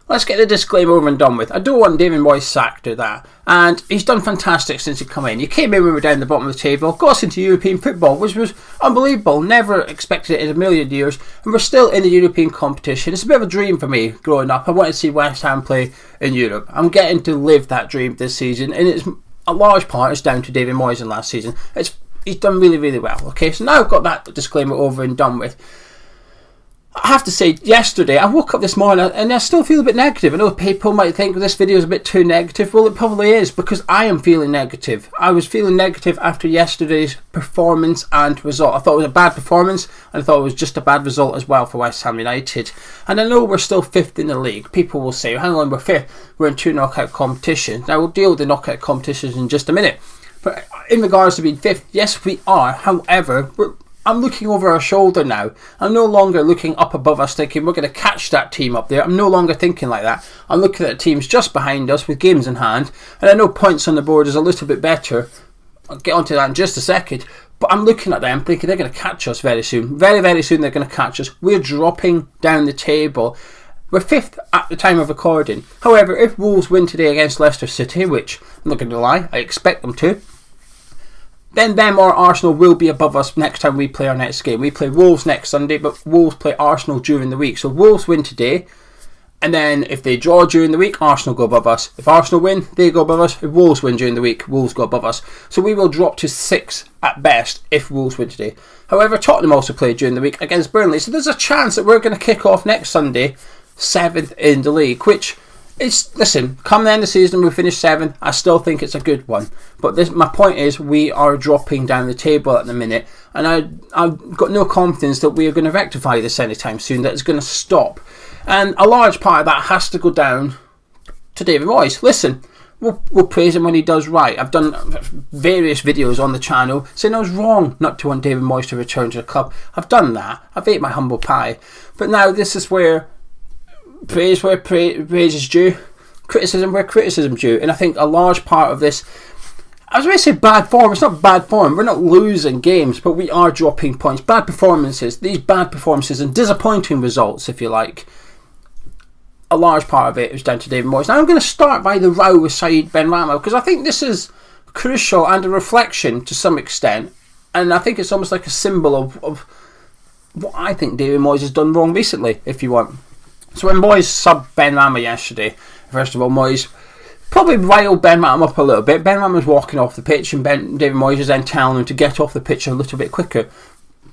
let's get the disclaimer over and done with. I don't want David Moyes sacked or that. And he's done fantastic since he come in. He came in when we were down the bottom of the table, got us into European football, which was unbelievable. Never expected it in a million years. And we're still in the European competition. It's a bit of a dream for me growing up. I wanted to see West Ham play in Europe. I'm getting to live that dream this season. And it's a large part is down to David Moyes in last season. He's done really, really well. Okay, so now I've got that disclaimer over and done with. I have to say, yesterday, I woke up this morning and I still feel a bit negative. I know people might think this video is a bit too negative. Well, it probably is, because I am feeling negative. I was feeling negative after yesterday's performance and result. I thought it was a bad performance, and I thought it was just a bad result as well for West Ham United. And I know we're still 5th in the league. People will say, hang on, we're 5th. We're in 2 knockout competitions. Now, we'll deal with the knockout competitions in just a minute. But in regards to being 5th, yes, we are. However, I'm looking over our shoulder now. I'm no longer looking up above us thinking we're going to catch that team up there. I'm no longer thinking like that. I'm looking at teams just behind us with games in hand. And I know points on the board is a little bit better. I'll get onto that in just a second. But I'm looking at them thinking they're going to catch us very soon. Very, very soon they're going to catch us. We're dropping down the table. We're 5th at the time of recording. However, if Wolves win today against Leicester City, which I'm not going to lie, I expect them to, then them or Arsenal will be above us next time we play our next game. We play Wolves next Sunday, but Wolves play Arsenal during the week. So Wolves win today, and then if they draw during the week, Arsenal go above us. If Arsenal win, they go above us. If Wolves win during the week, Wolves go above us. So we will drop to 6 at best if Wolves win today. However, Tottenham also play during the week against Burnley. So there's a chance that we're going to kick off next Sunday 7th in the league, which is, listen, come the end of the season we finish 7th, I still think it's a good one. But my point is, we are dropping down the table at the minute, and I've got no confidence that we are going to rectify this anytime soon, that it's going to stop. And a large part of that has to go down to David Moyes. Listen, we'll praise him when he does right. I've done various videos on the channel saying I was wrong not to want David Moyes to return to the club. I've done that. I've ate my humble pie. But now this is where praise is due, criticism where criticism due. And I think a large part of this, I was going to say bad form. It's not bad form. We're not losing games, but we are dropping points. Bad performances. These bad performances and disappointing results, if you like, a large part of it is down to David Moyes. Now I'm going to start by the row with Said Benrahma, because I think this is crucial and a reflection to some extent. And I think it's almost like a symbol of what I think David Moyes has done wrong recently, if you want. So when Moyes subbed Benrahma yesterday, first of all, Moyes probably riled Benrahma up a little bit. Benrahma was walking off the pitch, and David Moyes is then telling him to get off the pitch a little bit quicker.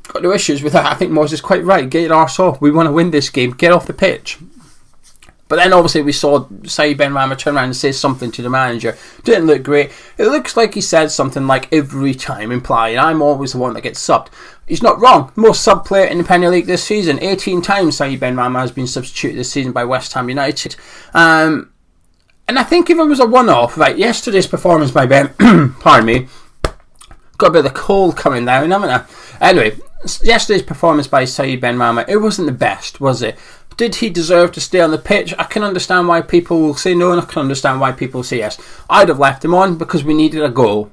Got no issues with that. I think Moyes is quite right. Get your arse off. We want to win this game. Get off the pitch. But then obviously we saw Said Benrahma turn around and say something to the manager. Didn't look great. It looks like he said something like every time, implying I'm always the one that gets subbed. He's not wrong. Most sub player in the Premier League this season. 18 times Said Benrahma has been substituted this season by West Ham United. And I think if it was a one-off, right, yesterday's performance by Ben, pardon me, got a bit of the cold coming down, haven't I? Anyway, yesterday's performance by Said Benrahma, it wasn't the best, was it? Did he deserve to stay on the pitch? I can understand why people will say no, and I can understand why people say yes. I'd have left him on because we needed a goal.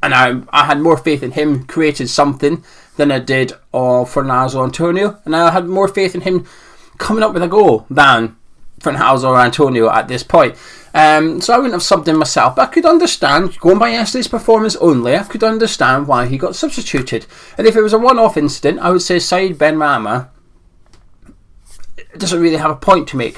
And I had more faith in him creating something than I did Fernando Antonio. And I had more faith in him coming up with a goal than Fernando or Antonio at this point. So I wouldn't have subbed him myself. But I could understand, going by yesterday's performance only, I could understand why he got substituted. And if it was a one-off incident, I would say Said Benrahma doesn't really have a point to make.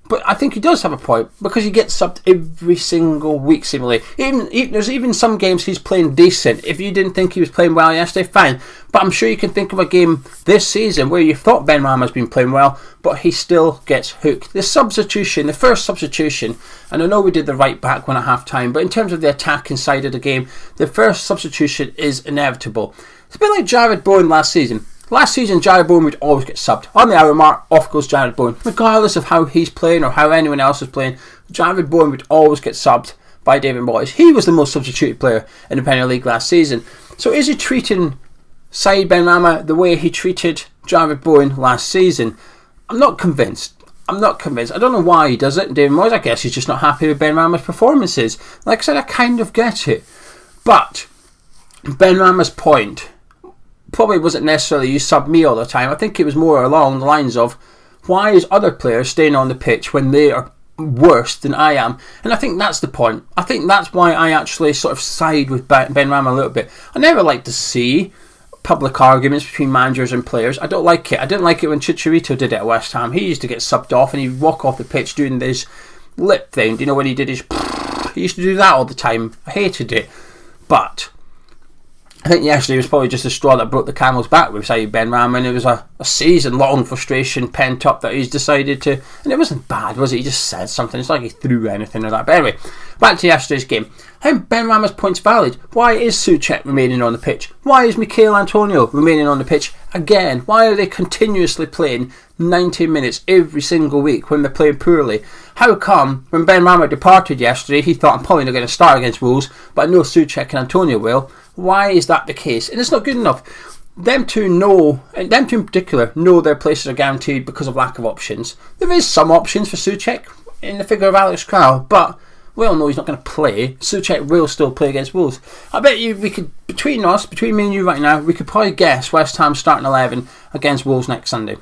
But I think he does have a point, because he gets subbed every single week seemingly. There's even some games he's playing decent. If you didn't think he was playing well yesterday, fine. But I'm sure you can think of a game this season where you thought Benrahma's been playing well, but he still gets hooked. The substitution, the first substitution, and I know we did the right back one at half time, but in terms of the attacking side of the game, the first substitution is inevitable. It's a bit like Jared Bowen last season. Last season, Jared Bowen would always get subbed. On the hour mark, off goes Jared Bowen. Regardless of how he's playing or how anyone else is playing, Jared Bowen would always get subbed by David Moyes. He was the most substituted player in the Premier League last season. So is he treating Said Benrahma the way he treated Jared Bowen last season? I'm not convinced. I don't know why he does it. David Moyes, I guess he's just not happy with Benrahma's performances. Like I said, I kind of get it. But Benrahma's point probably wasn't necessarily you sub me all the time. I think it was more along the lines of, Why is other players staying on the pitch when they are worse than I am? And I think that's the point. I think that's why I actually sort of side with Benrahma a little bit. I never like to see public arguments between managers and players. I don't like it. I didn't like it when Chicharito did it at West Ham. He used to get subbed off and he'd walk off the pitch doing this lip thing. Do you know when he did his... He used to do that all the time. I hated it. But I think yesterday was probably just a straw that broke the camel's back with Said Benrahma, and it was a season-long frustration pent up that he's decided to... And it wasn't bad, was it? He just said something. It's like he threw anything or that. But anyway, back to yesterday's game. How Benrahma's point's valid? Why is Souček remaining on the pitch? Why is Michail Antonio remaining on the pitch again? Why are they continuously playing 90 minutes every single week when they're playing poorly? How come when Benrahma departed yesterday, he thought, I'm probably not going to start against Wolves, but I know Souček and Antonio will? Why is that the case? And it's not good enough. Them two in particular, know their places are guaranteed because of lack of options. There is some options for Souček in the figure of Alex Kral, but we all know he's not going to play. Souček will still play against Wolves. I bet you we could, between me and you right now, we could probably guess West Ham starting 11 against Wolves next Sunday.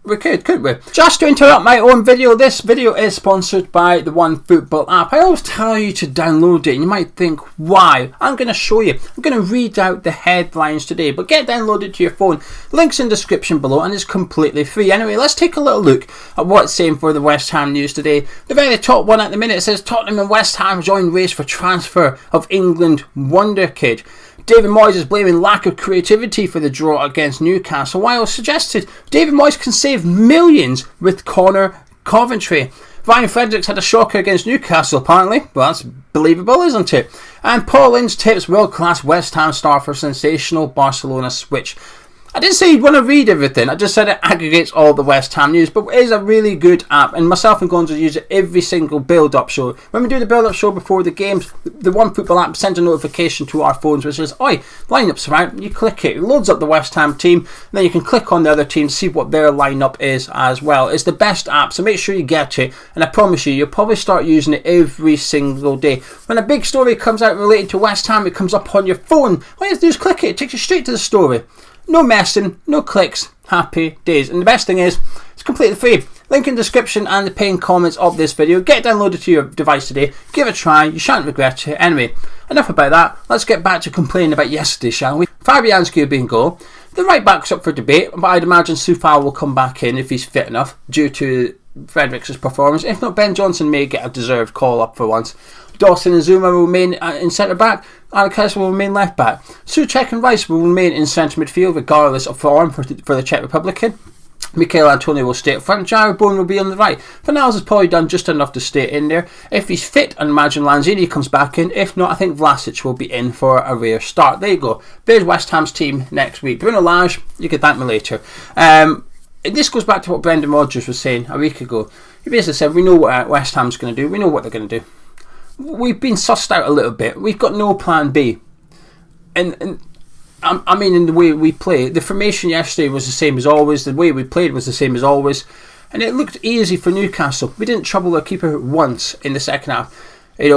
We could, couldn't we? Just to interrupt my own video, this video is sponsored by the OneFootball app. I always tell you to download it and you might think, why? I'm going to show you. I'm going to read out the headlines today, but get downloaded to your phone. Links in the description below and it's completely free. Anyway, let's take a little look at what's saying for the West Ham news today. The very top one at the minute says Tottenham and West Ham join race for transfer of England wonder kid. David Moyes is blaming lack of creativity for the draw against Newcastle, while suggested David Moyes can save millions with Connor Coventry. Ryan Fredericks had a shocker against Newcastle apparently. Well, that's believable, isn't it? And Paul Ince tips world-class West Ham star for sensational Barcelona switch. I didn't say you'd want to read everything, I just said it aggregates all the West Ham news, but it is a really good app, and myself and Gonzo use it every single build-up show. When we do the build-up show before the games, the OneFootball app sends a notification to our phones which says, oi, lineups are out. You click it, it loads up the West Ham team, and then you can click on the other team to see what their lineup is as well. It's the best app, so make sure you get it, and I promise you, you'll probably start using it every single day. When a big story comes out related to West Ham, it comes up on your phone. All you have to do is click it, it takes you straight to the story. No messing, no clicks, happy days. And the best thing is, it's completely free. Link in the description and the pinned comments of this video. Get it downloaded to your device today. Give it a try, you shan't regret it. Anyway, enough about that. Let's get back to complaining about yesterday, shall we? Fabianski will be in goal. The right back's up for debate, but I'd imagine Soufal will come back in if he's fit enough due to Fredericks' performance. If not, Ben Johnson may get a deserved call up for once. Dawson and Zuma will remain in centre back. Alex will remain left back. Souček and Rice will remain in centre midfield regardless of form for the Czech Republican. Michail Antonio will stay up front. Jared Bourne will be on the right. Fornals has probably done just enough to stay in there. If he's fit, I imagine Lanzini comes back in. If not, I think Vlasic will be in for a rare start. There you go. There's West Ham's team next week. Bruno Lage, you can thank me later. This goes back to what Brendan Rodgers was saying a week ago. He basically said, we know what West Ham's going to do. We know what they're going to do. We've been sussed out a little bit. We've got no plan B. And I mean, in the way we play, the formation yesterday was the same as always. The way we played was the same as always. And it looked easy for Newcastle. We didn't trouble their keeper once in the second half. You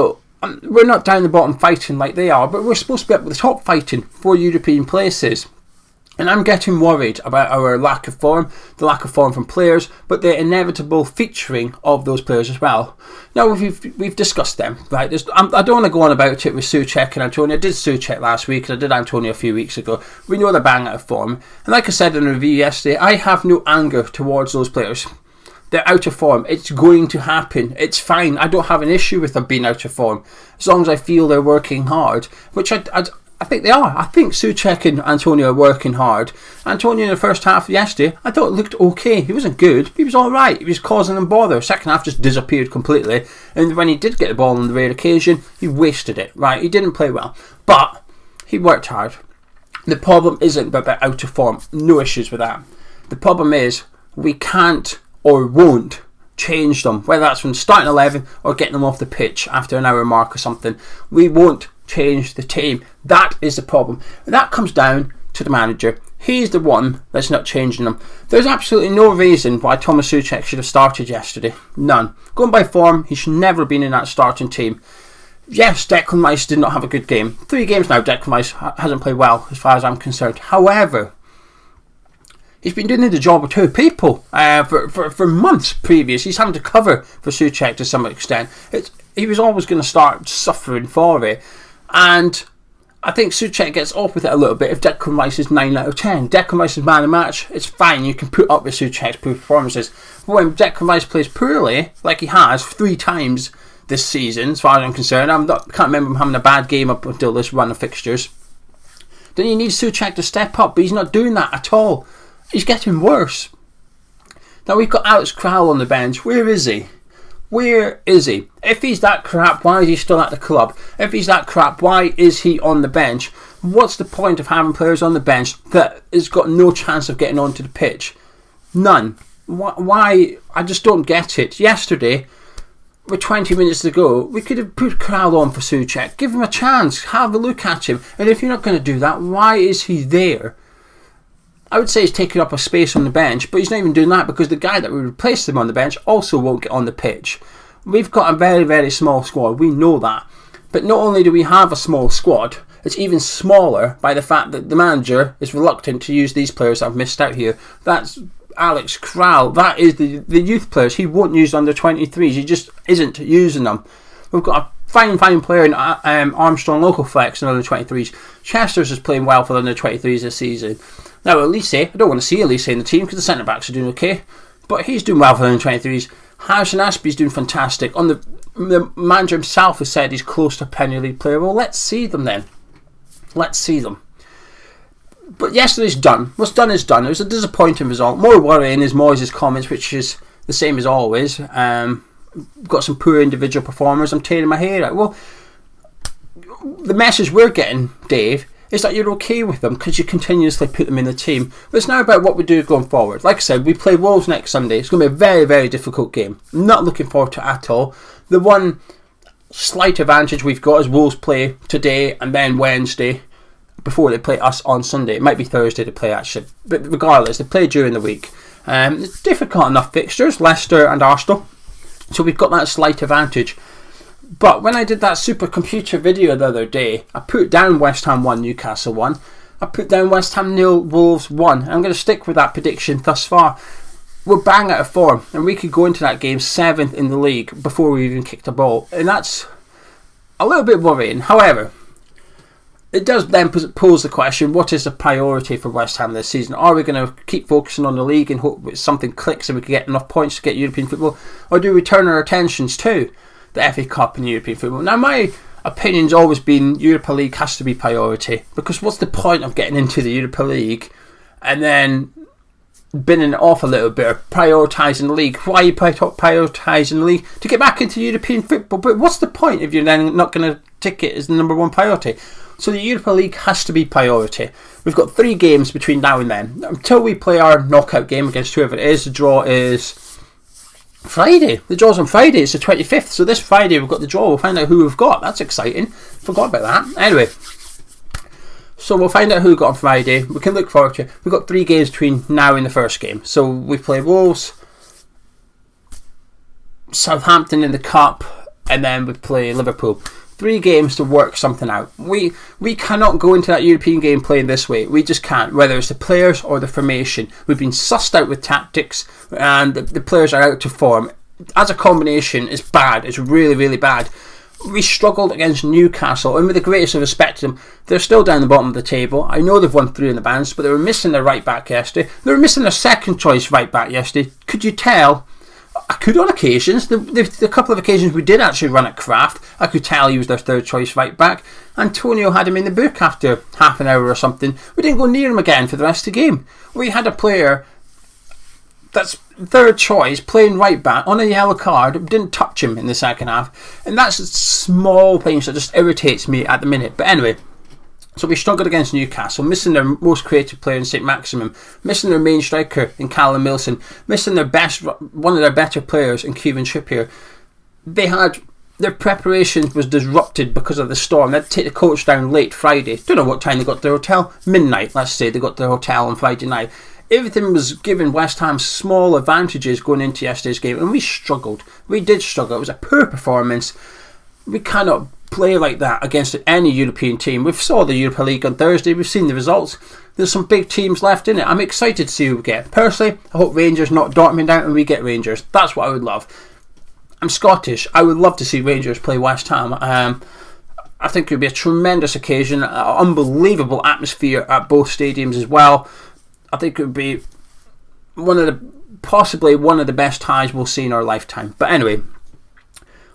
know, we're not down the bottom fighting like they are, but we're supposed to be up with the top fighting for European places. And I'm getting worried about our lack of form, the lack of form from players, but the inevitable featuring of those players as well. Now, we've discussed them, right? I don't want to go on about it with Souček and Antonio. I did Souček last week and I did Antonio a few weeks ago. We know they're bang out of form. And like I said in the review yesterday, I have no anger towards those players. They're out of form. It's going to happen. It's fine. I don't have an issue with them being out of form, as long as I feel they're working hard, which I think they are. I think Souček and Antonio are working hard. Antonio in the first half of yesterday, I thought looked okay. He wasn't good. He was alright. He was causing them bother. Second half just disappeared completely. And when he did get the ball on the rare occasion, he wasted it. Right? He didn't play well. But he worked hard. The problem isn't that they're out of form. No issues with that. The problem is we can't or won't change them. Whether that's from starting 11 or getting them off the pitch after an hour mark or something. We won't change the team. That is the problem. And that comes down to the manager. He's the one that's not changing them. There's absolutely no reason why Thomas Souček should have started yesterday. None. Going by form, he should never have been in that starting team. Yes, Declan Rice did not have a good game. 3 games now, Declan Rice hasn't played well as far as I'm concerned. However, He's been doing the job of two people for months previous. He's having to cover for Souček to some extent. He was always going to start suffering for it. And I think Souček gets off with it a little bit if Declan Rice is 9 out of 10. Declan Rice is man of the match. It's fine. You can put up with Souček's poor performances. But when Declan Rice plays poorly, like he has 3 times this season, as far as I'm concerned, I can't remember him having a bad game up until this run of fixtures, then you need Souček to step up. But he's not doing that at all. He's getting worse. Now we've got Alex Crowell on the bench. Where is he? Where is he? If he's that crap, why is he still at the club? If he's that crap, why is he on the bench? What's the point of having players on the bench that has got no chance of getting onto the pitch? None. Why? I just don't get it. Yesterday, with 20 minutes to go, we could have put Crowell on for Souček. Give him a chance. Have a look at him. And if you're not going to do that, why is he there? I would say he's taking up a space on the bench, but he's not even doing that because the guy that would replace him on the bench also won't get on the pitch. We've got a very, very small squad. We know that. But not only do we have a small squad, it's even smaller by the fact that the manager is reluctant to use these players that have missed out here. That's Alex Crowell. That is the youth players. He won't use under 23s. He just isn't using them. We've got a fine player in Armstrong Local Flex in under 23s. Chester's is playing well for the under 23s this season. Now, Elise, I don't want to see Elise in the team because the centre-backs are doing okay. But he's doing well for the under-23s. Harrison Aspie's doing fantastic. The manager himself has said he's close to a Premier League player. Well, let's see them then. Let's see them. But yesterday's done. What's done is done. It was a disappointing result. More worrying is Moyes' comments, which is the same as always. Got some poor individual performers. I'm tearing my hair out. Well, the message we're getting, Dave, is that you're okay with them because you continuously put them in the team. But it's now about what we do going forward. Like I said, we play Wolves next Sunday. It's going to be a very, very difficult game. I'm not looking forward to it at all. The one slight advantage we've got is Wolves play today and then Wednesday before they play us on Sunday. It might be Thursday to play actually. But regardless, they play during the week. It's difficult enough fixtures, Leicester and Arsenal. So we've got that slight advantage. But when I did that supercomputer video the other day, I put down West Ham 1, Newcastle 1. I put down West Ham 0, Wolves 1. And I'm going to stick with that prediction thus far. We're bang out of form. And we could go into that game 7th in the league before we even kicked a ball. And that's a little bit worrying. However, it does then pose the question, what is the priority for West Ham this season? Are we going to keep focusing on the league and hope that something clicks and we can get enough points to get European football? Or do we turn our attentions to the FA Cup and European football? Now, my opinion's always been Europa League has to be priority, because what's the point of getting into the Europa League and then binning it off a little bit or prioritising the league? Why are you prioritising the league? To get back into European football. But what's the point if you're then not going to tick it as the number one priority? So the Europa League has to be priority. We've got 3 games between now and then. Until we play our knockout game against whoever it is, the draw is Friday. The draw's on Friday. It's the 25th. So this Friday we've got the draw. We'll find out who we've got. That's exciting. Forgot about that. Anyway, so we'll find out who we've got on Friday. We can look forward to it. We've got 3 games between now and the first game. So we play Wolves, Southampton in the Cup, and then we play Liverpool. 3 games to work something out. We cannot go into that European game playing this way. We just can't, whether it's the players or the formation. We've been sussed out with tactics and the players are out to form. As a combination, it's bad. It's really, really bad. We struggled against Newcastle, and with the greatest of respect to them, they're still down the bottom of the table. I know they've won 3 in the bands, but they were missing their right back yesterday. They were missing their second choice right back yesterday. Could you tell? I could on occasions. The couple of occasions we did actually run at Kraft, I could tell he was their third choice right back. Antonio had him in the book after half an hour or something. We didn't go near him again for the rest of the game. We had a player that's third choice playing right back on a yellow card, didn't touch him in the second half. And that's small things that just irritates me at the minute. But anyway, so we struggled against Newcastle, missing their most creative player in St. Maximin, missing their main striker in Callum Wilson, missing one of their better players in Kieran Trippier. Their preparation was disrupted because of the storm. They had to take the coach down late Friday. Don't know what time they got to their hotel. Midnight, let's say, they got to their hotel on Friday night. Everything was giving West Ham small advantages going into yesterday's game, and we struggled. We did struggle. It was a poor performance. We cannot play like that against any European team. We've saw the Europa League on Thursday. We've seen the results. There's some big teams left in it. I'm excited to see who we get. Personally, I hope Rangers knock Dortmund out and we get Rangers. That's what I would love. I'm Scottish. I would love to see Rangers play West Ham. I think it would be a tremendous occasion, an unbelievable atmosphere at both stadiums as well. I think it would be possibly one of the best ties we'll see in our lifetime. But anyway,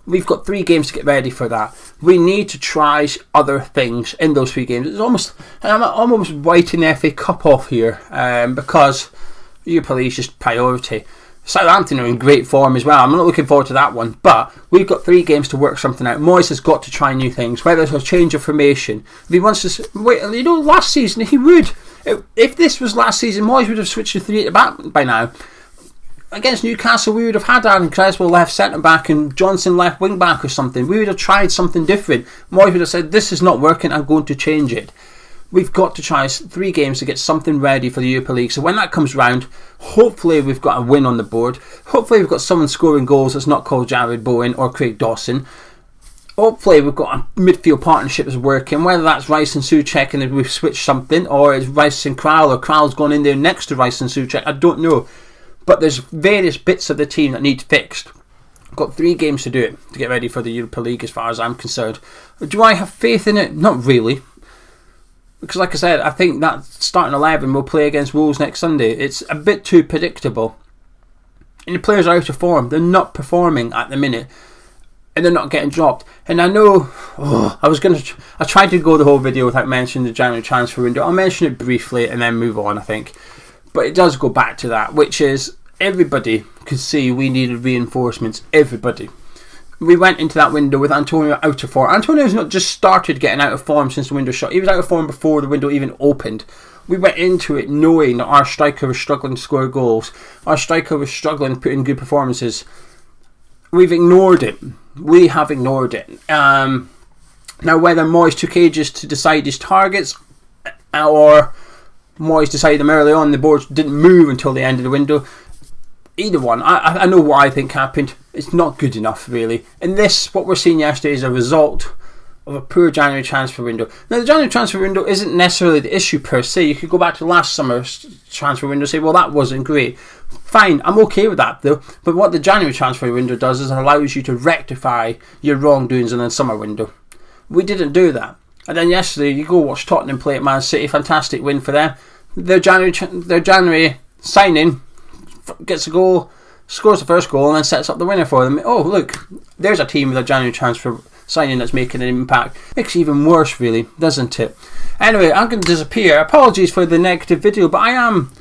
we've got 3 games to get ready for that. We need to try other things in those 3 games. I'm almost writing the FA Cup off here because Europa League is just priority. Southampton are in great form as well. I'm not looking forward to that one, but we've got 3 games to work something out. Moyes has got to try new things, whether it's a change of formation. If he wants to, last season he would. If this was last season, Moyes would have switched to 3 at the back by now. Against Newcastle, we would have had Aaron Creswell left centre back and Johnson left wing back or something. We would have tried something different. Moyes would have said, "This is not working. I'm going to change it." We've got to try 3 games to get something ready for the Europa League. So when that comes round, hopefully we've got a win on the board. Hopefully we've got someone scoring goals that's not called Jared Bowen or Craig Dawson. Hopefully we've got a midfield partnership that's working, whether that's Rice and Souček and we've switched something, or it's Rice and Král, or Král's gone in there next to Rice and Souček. I don't know. But there's various bits of the team that need fixed. I've got 3 games to do it, to get ready for the Europa League as far as I'm concerned. Do I have faith in it? Not really. Because like I said, I think that starting 11 will play against Wolves next Sunday. It's a bit too predictable. And the players are out of form. They're not performing at the minute. And they're not getting dropped. And I know, I tried to go the whole video without mentioning the January transfer window. I'll mention it briefly and then move on, I think. But it does go back to that, which is everybody could see we needed reinforcements. Everybody. We went into that window with Antonio out of form. Antonio's not just started getting out of form since the window shut. He was out of form before the window even opened. We went into it knowing that our striker was struggling to score goals. Our striker was struggling to put in good performances. We've ignored it. We have ignored it. Now, whether Moyes took ages to decide his targets or Moyes decided them early on, the board didn't move until the end of the window. Either one, I know what I think happened. It's not good enough, really. And this, what we're seeing yesterday, is a result of a poor January transfer window. Now, the January transfer window isn't necessarily the issue per se. You could go back to last summer's transfer window and say, well, that wasn't great. Fine, I'm okay with that, though. But what the January transfer window does is it allows you to rectify your wrongdoings in the summer window. We didn't do that. And then yesterday, you go watch Tottenham play at Man City. Fantastic win for them. Their January signing gets a goal, scores the first goal, and then sets up the winner for them. Oh, look, there's a team with a January transfer signing that's making an impact. Makes it even worse, really, doesn't it? Anyway, I'm going to disappear. Apologies for the negative video, but I am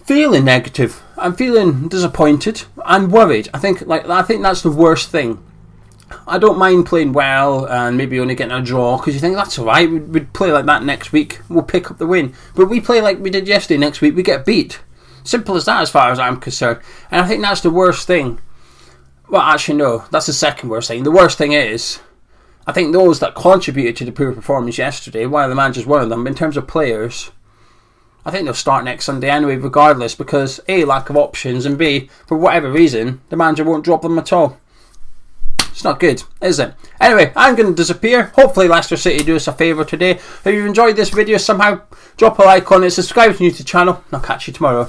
feeling negative. I'm feeling disappointed. I'm worried. I think that's the worst thing. I don't mind playing well and maybe only getting a draw because you think that's alright. We'd play like that next week. We'll pick up the win. But we play like we did yesterday. Next week we get beat. Simple as that, as far as I'm concerned. And I think that's the worst thing. Well, actually, no. That's the second worst thing. The worst thing is, I think those that contributed to the poor performance yesterday, while the manager's one of them, in terms of players, I think they'll start next Sunday anyway, regardless, because A, lack of options, and B, for whatever reason, the manager won't drop them at all. It's not good, is it? Anyway, I'm going to disappear. Hopefully Leicester City do us a favour today. If you've enjoyed this video somehow, drop a like on it, subscribe to the channel, and I'll catch you tomorrow.